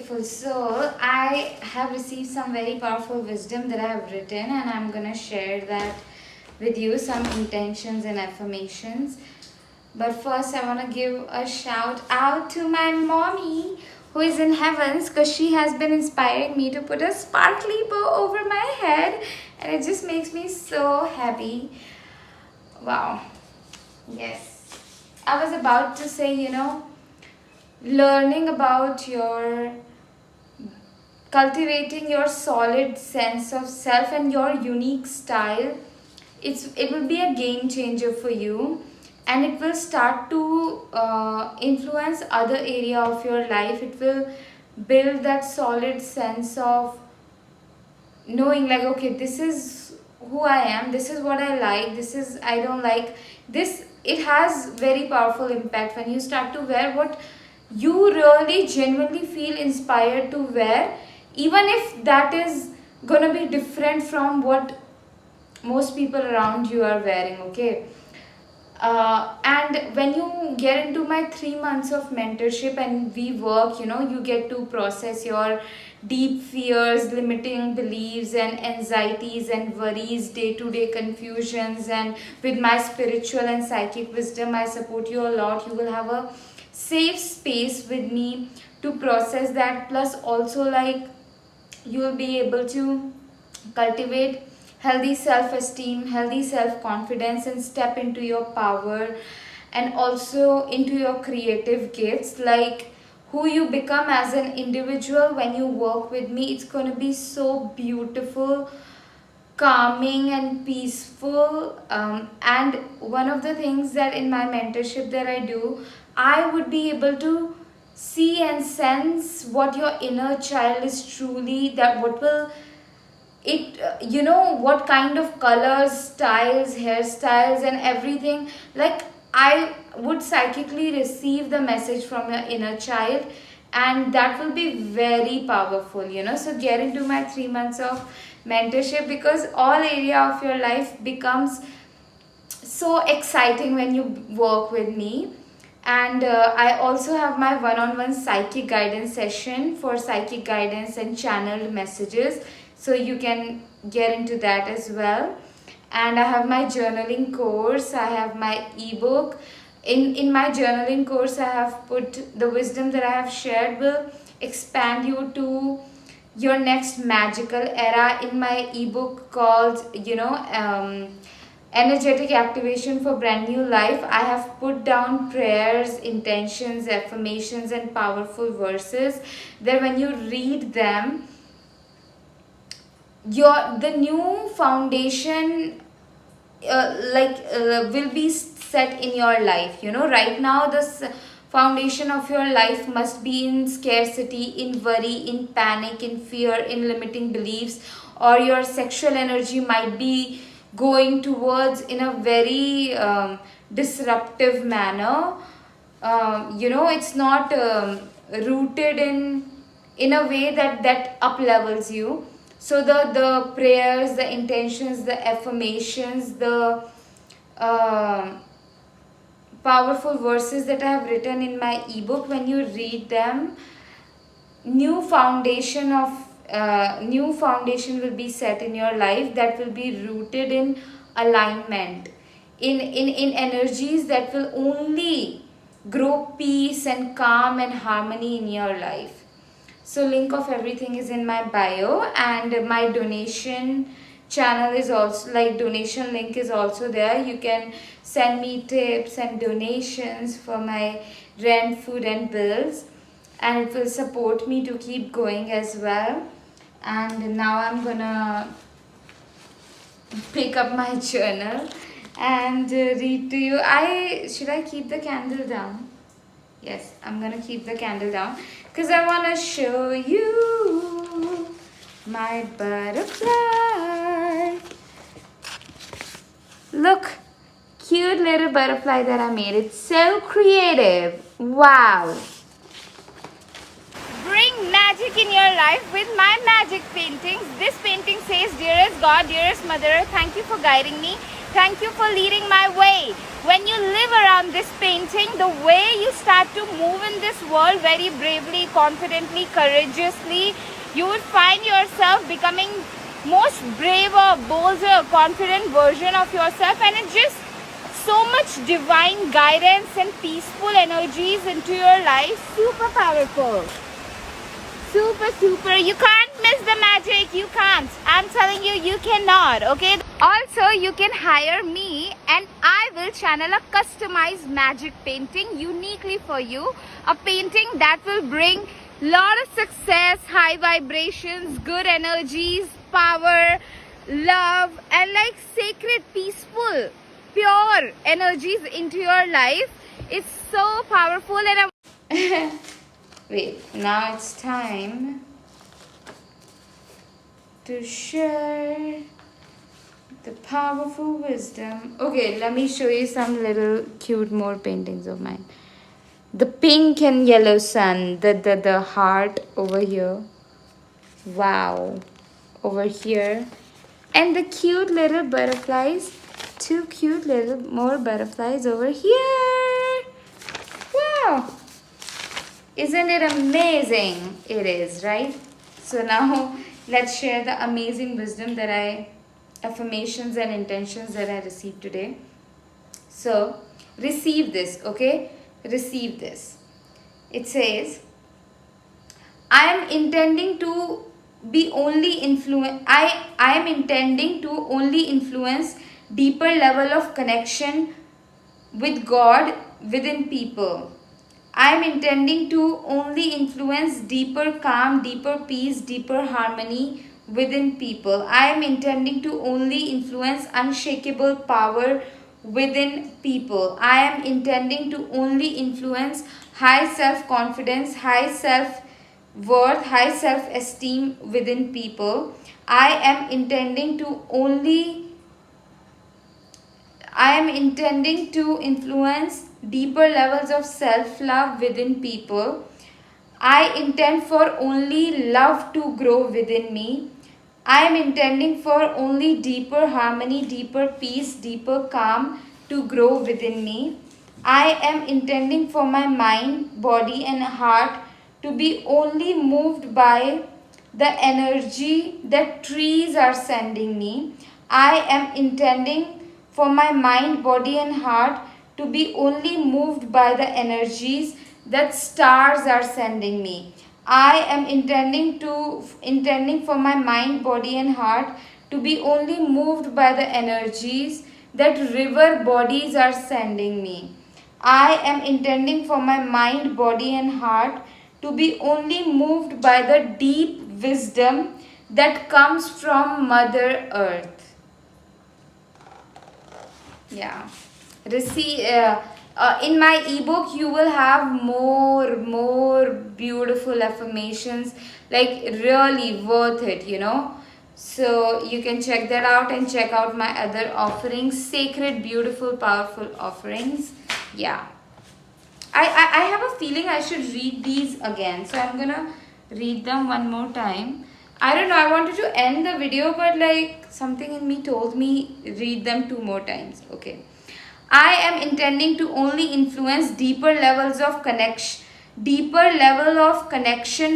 beautiful soul. I have received some very powerful wisdom that I have written, and I'm gonna share that with you, some intentions and affirmations. But first, I want to give a shout out to my mommy who is in heavens, because she has been inspiring me to put a sparkly bow over my head, and it just makes me so happy. Wow. Yes. I was about to say, learning about your cultivating your solid sense of self and your unique style, it will be a game changer for you, and it will start to influence other area of your life. It will build that solid sense of knowing, like, okay, this is who I am, this is what I like, this is I don't like this. It has very powerful impact when you start to wear what you really genuinely feel inspired to wear, even if that is gonna be different from what most people around you are wearing. Okay. And when you get into my 3 months of mentorship and we work, you get to process your deep fears, limiting beliefs, and anxieties and worries, day-to-day confusions. And with my spiritual and psychic wisdom, I support you a lot. You will have a safe space with me to process that. Plus, also, like, you will be able to cultivate healthy self-esteem, healthy self-confidence, and step into your power, and also into your creative gifts, like who you become as an individual when you work with me. It's going to be so beautiful, calming, and peaceful. And one of the things that in my mentorship that I do, I would be able to see and sense what your inner child is truly, that what will it what kind of colors, styles, hairstyles, and everything. Like, I would psychically receive the message from your inner child, and that will be very powerful. So get into my 3 months of mentorship, because all area of your life becomes so exciting when you work with me. And I also have my one-on-one psychic guidance session for psychic guidance and channeled messages, so you can get into that as well. And I have my journaling course, I have my ebook. In my journaling course, I have put the wisdom that I have shared will expand you to your next magical era. In my ebook called energetic activation for brand new life, I have put down prayers, intentions, affirmations, and powerful verses that when you read them, the new foundation will be set in your life. Right now, this foundation of your life must be in scarcity, in worry, in panic, in fear, in limiting beliefs, or your sexual energy might be going towards in a very disruptive manner. It's not rooted in a way that up levels you. So the prayers, the intentions, the affirmations, the powerful verses that I have written in my ebook, when you read them, new foundation will be set in your life, that will be rooted in alignment, in energies that will only grow peace and calm and harmony in your life. So link of everything is in my bio, and my donation channel is also, like, donation link is also there. You can send me tips and donations for my rent, food, and bills, and it will support me to keep going as well. And now I'm gonna pick up my journal and read to you. Should I keep the candle down? Yes, I'm gonna keep the candle down because I want to show you my butterfly. Look, cute little butterfly that I made. It's so creative. Wow. Bring magic in your life with my magic paintings. This painting says, dearest God, dearest Mother, thank you for guiding me. Thank you for leading my way. when you live around this painting, the way you start to move in this world very bravely, confidently, courageously, you would find yourself becoming most braver, bolder, confident version of yourself, and it's just so much divine guidance and peaceful energies into your life. Super powerful. Super. You can't miss the magic. You can't. I'm telling you, you cannot. Okay. Also, you can hire me and I will channel a customized magic painting uniquely for you. A painting that will bring lot of success, high vibrations, good energies, power, love, and like sacred, peaceful, pure energies into your life. It's so powerful. And wait, now it's time to share the powerful wisdom. Okay, let me show you some little cute more paintings of mine. The pink and yellow sun, the heart over here. Wow. Over here. And the cute little butterflies. 2 cute little more butterflies over here. Wow. Isn't it amazing? It is, right? So now let's share the amazing wisdom affirmations and intentions that I received today. So receive this, okay? Receive this. It says, I am intending to be only influence. I am intending to only influence deeper level of connection with God within people. I am intending to only influence deeper calm, deeper peace, deeper harmony within people. I am intending to only influence unshakable power within people. I am intending to only influence high self-confidence, high self-worth, high self-esteem within people. I am intending to influence deeper levels of self-love within people. I intend for only love to grow within me. I am intending for only deeper harmony, deeper peace, deeper calm to grow within me. I am intending for my mind, body and heart to be only moved by the energy that trees are sending me. I am intending for my mind, body and heart to be only moved by the energies that stars are sending me. I am intending for my mind, body and heart to be only moved by the energies that river bodies are sending me. I am intending for my mind, body and heart to be only moved by the deep wisdom that comes from Mother Earth. Yeah. In my ebook you will have more beautiful affirmations, like really worth it, so you can check that out and check out my other offerings, sacred, beautiful, powerful offerings. Yeah, I have a feeling I should read these again, so I'm gonna read them one more time. I don't know, I wanted to end the video, but like something in me told me read them 2 more times. Okay. I am intending to only influence deeper levels of connection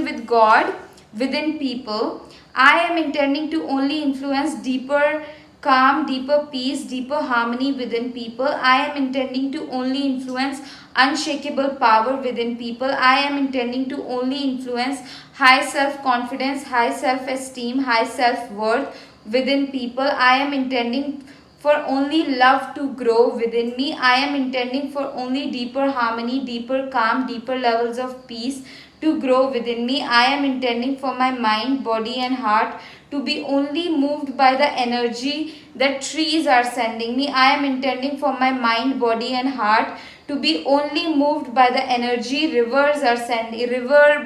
with God within people. I am intending to only influence deeper calm, deeper peace, deeper harmony within people. I am intending to only influence unshakable power within people. I am intending to only influence high self-confidence, high self-esteem, high self-worth within people. I am intending for only love to grow within me. I am intending for only deeper harmony, deeper calm, deeper levels of peace to grow within me. I am intending for my mind, body and heart to be only moved by the energy that trees are sending me. I am intending for my mind, body and heart to be only moved by the energy river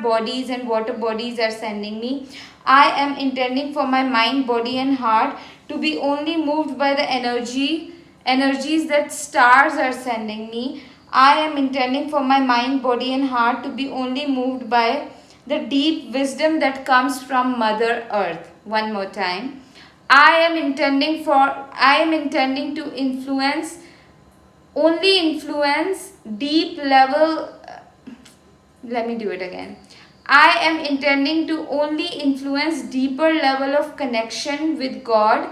bodies and water bodies are sending me. I am intending for my mind, body and heart to be only moved by the energies that stars are sending me. I am intending for my mind, body and heart to be only moved by the deep wisdom that comes from Mother Earth. One more time. I am intending to influence only influence deep level. Let me do it again. I am intending to only influence deeper level of connection with God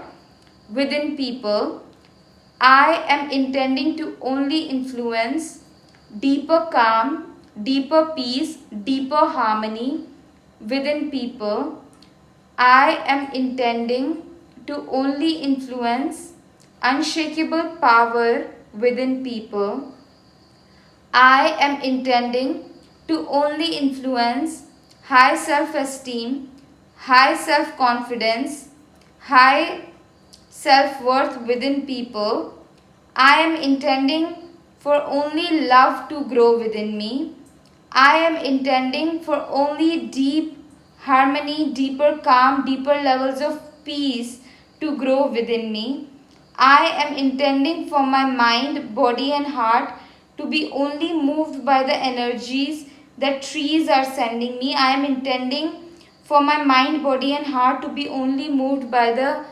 within people. I am intending to only influence deeper calm, deeper peace, deeper harmony within people. I am intending to only influence unshakable power within people. I am intending to only influence high self-esteem, high self-confidence, high self-worth within people. I am intending for only love to grow within me. I am intending for only deep harmony, deeper calm, deeper levels of peace to grow within me. I am intending for my mind, body and heart to be only moved by the energies that trees are sending me. I am intending for my mind, body and heart to be only moved by the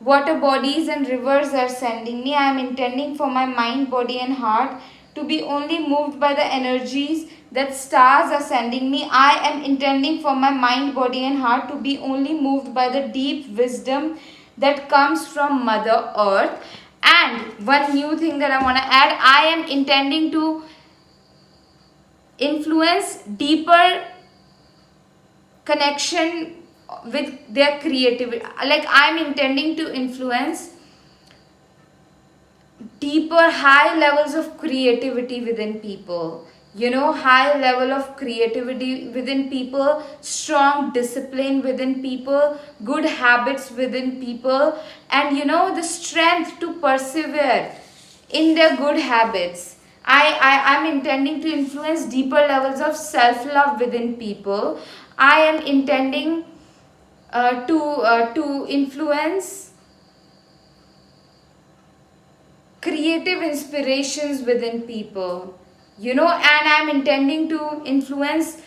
water bodies and rivers are sending me. I am intending for my mind, body and heart to be only moved by the energies that stars are sending me. I am intending for my mind, body and heart to be only moved by the deep wisdom that comes from Mother Earth. And one new thing that I want to add, I am intending to influence deeper connection with their creativity. Like I'm intending to influence deeper high levels of creativity within people, high level of creativity within people, strong discipline within people, good habits within people, and the strength to persevere in their good habits. I'm intending to influence deeper levels of self-love within people. I am intending to influence creative inspirations within people, and I'm intending to influence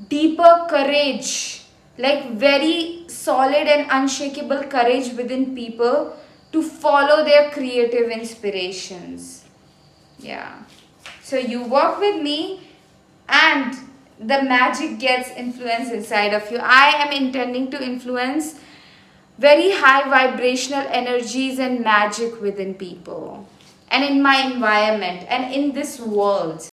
deeper courage, like very solid and unshakable courage within people to follow their creative inspirations. Yeah. So you work with me and the magic gets influence inside of you. I am intending to influence very high vibrational energies and magic within people and in my environment and in this world.